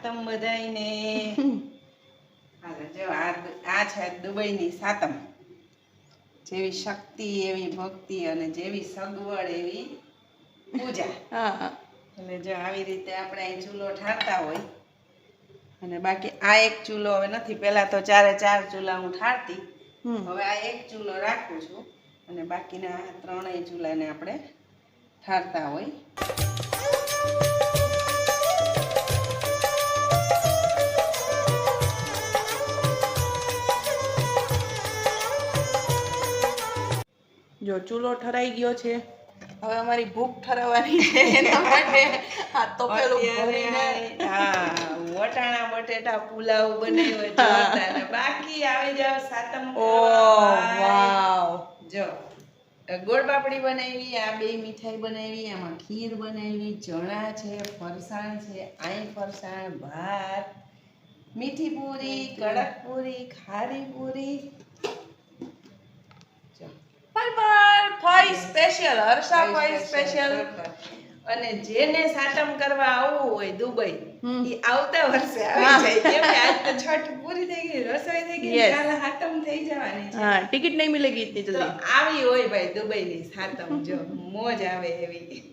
સાતમ બધાયને હાલો જો આ છે દુબઈની સાતમ જેવી શક્તિ એવી ભક્તિ અને જેવી સગવડ એવી પૂજા એટલે જો આવી રીતે આપણે અહીં ચૂલો ઠારતા હોય અને બાકી આ એક ચૂલો હવે નથી પહેલા તો 4 ચૂલા હું ઠારતી હવે આ એક ચૂલો રાખું છું અને બાકીના 3 ચૂલાને આપણે ઠારતા હોય જો ચૂલો ઠરાઈ ગયો છે હવે અમારી ભૂખ ઠરાવવાની છે એના માટે આ તો પેલું ભરીને વટાણા બટેટા પુલાવ બનાવ્યો જોરદાર અને બાકી આવી જાવ સાતમ વાવ જો ગોળ પાપડી બનાવી આ બે મીઠાઈ બનાવી આમાં ખીર બનાવી ચણા છે ફરસાણ છે આઈ ફરસાણ ભાત મીઠી પૂરી કડક પૂરી ખારી પૂરી ફાઈ સ્પેશિયલ હર્ષા ફાઈ સ્પેશિયલ અને જેને સાતમ કરવા આવવું હોય દુબઈ ઈ આવતા વર્ષે આવી જાય કેમ કે આજ તો છઠ પૂરી થઈ ગઈ રસોઈ થઈ ગઈ કાલે સાતમ થઈ જવાની છે હા ટિકિટ નહીં મિલેગી ઇતની જલ્દી તો આવી હોય ભાઈ દુબઈની સાતમ જો મોજ આવે એવી